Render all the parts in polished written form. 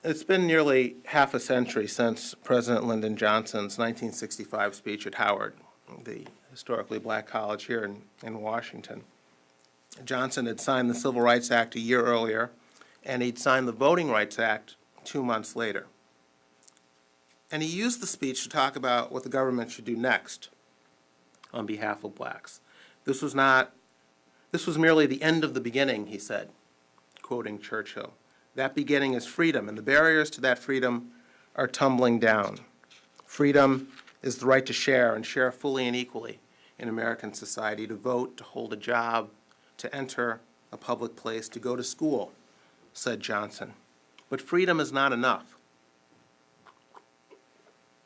It's been nearly half a century since President Lyndon Johnson's 1965 speech at Howard, the historically black college here in Washington. Johnson had signed the Civil Rights Act a year earlier, and he'd signed the Voting Rights Act 2 months later. And he used the speech to talk about what the government should do next on behalf of blacks. This was merely the end of the beginning, he said, quoting Churchill. That beginning is freedom, and the barriers to that freedom are tumbling down. Freedom is the right to share and share fully and equally in American society, to vote, to hold a job, to enter a public place, to go to school, said Johnson. But freedom is not enough.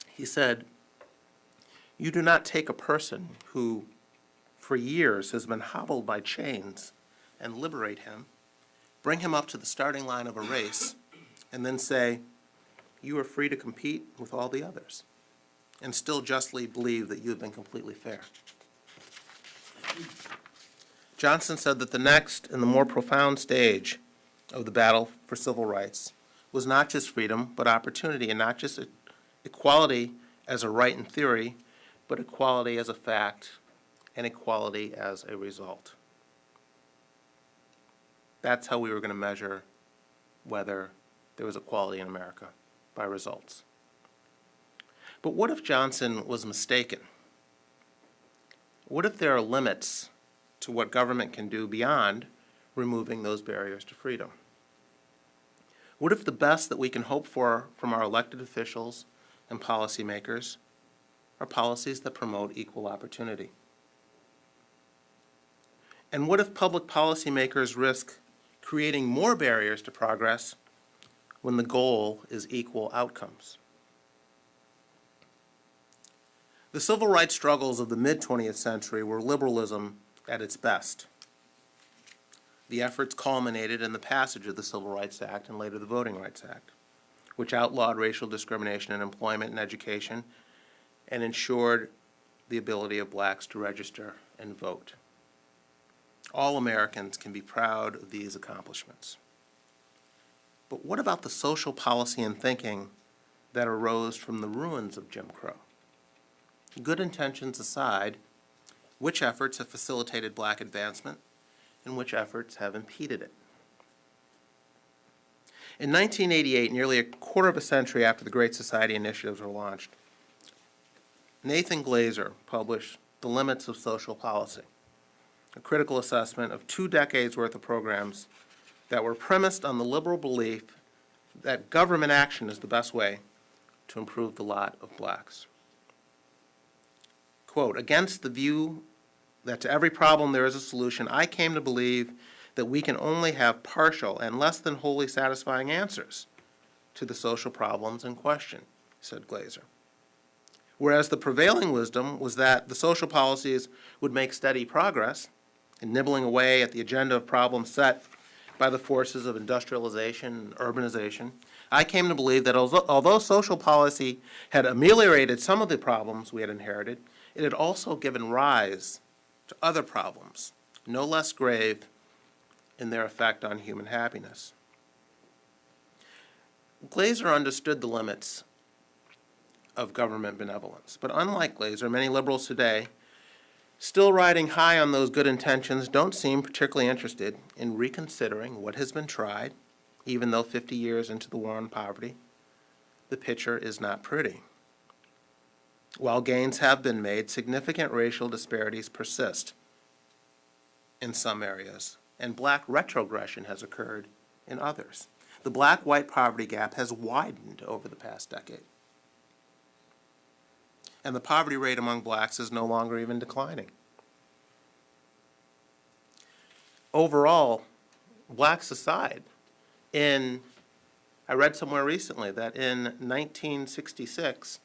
He said, you do not take a person who for years has been hobbled by chains and liberate him, bring him up to the starting line of a race, and then say, you are free to compete with all the others, and still justly believe that you have been completely fair. Johnson said that the next and the more profound stage of the battle for civil rights was not just freedom, but opportunity, and not just equality as a right in theory, but equality as a fact and equality as a result. That's how we were going to measure whether there was equality in America, by results. But what if Johnson was mistaken? What if there are limits to what government can do beyond removing those barriers to freedom? What if the best that we can hope for from our elected officials and policymakers are policies that promote equal opportunity? And what if public policymakers risk creating more barriers to progress when the goal is equal outcomes? The civil rights struggles of the mid-20th century were liberalism at its best. The efforts culminated in the passage of the Civil Rights Act and later the Voting Rights Act, which outlawed racial discrimination in employment and education and ensured the ability of blacks to register and vote. All Americans can be proud of these accomplishments. But what about the social policy and thinking that arose from the ruins of Jim Crow? Good intentions aside, which efforts have facilitated black advancement and which efforts have impeded it? In 1988, nearly a quarter of a century after the Great Society initiatives were launched, Nathan Glazer published The Limits of Social Policy, a critical assessment of 2 decades worth of programs that were premised on the liberal belief that government action is the best way to improve the lot of blacks. Quote, against the view that to every problem there is a solution, I came to believe that we can only have partial and less than wholly satisfying answers to the social problems in question, said Glazer. Whereas the prevailing wisdom was that the social policies would make steady progress in nibbling away at the agenda of problems set by the forces of industrialization and urbanization, I came to believe that although social policy had ameliorated some of the problems we had inherited, it had also given rise to other problems, no less grave in their effect on human happiness. Glazer understood the limits of government benevolence, but unlike Glazer, many liberals today, still riding high on those good intentions, don't seem particularly interested in reconsidering what has been tried, even though 50 years into the war on poverty, the picture is not pretty. While gains have been made, significant racial disparities persist in some areas, and black retrogression has occurred in others. The black-white poverty gap has widened over the past decade, and the poverty rate among blacks is no longer even declining. Overall, blacks aside, I read somewhere recently that in 1966,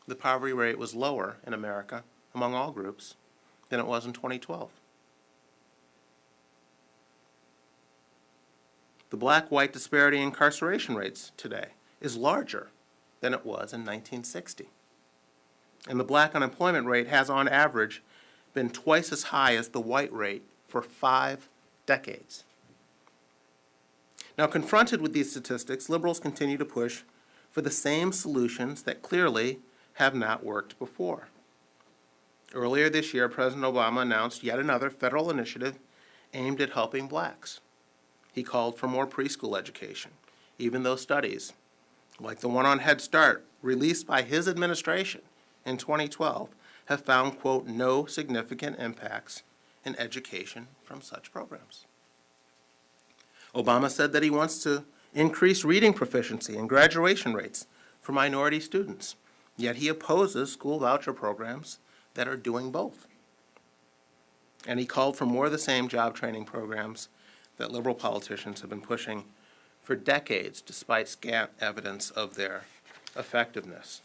the poverty rate was lower in America among all groups than it was in 2012. The black-white disparity in incarceration rates today is larger than it was in 1960. And the black unemployment rate has, on average, been twice as high as the white rate for 5 decades. Now, confronted with these statistics, liberals continue to push for the same solutions that clearly have not worked before. Earlier this year, President Obama announced yet another federal initiative aimed at helping blacks. He called for more preschool education, even though studies, like the one on Head Start, released by his administration in 2012, have found, quote, no significant impacts in education from such programs. Obama said that he wants to increase reading proficiency and graduation rates for minority students, yet he opposes school voucher programs that are doing both. And he called for more of the same job training programs that liberal politicians have been pushing for decades, despite scant evidence of their effectiveness.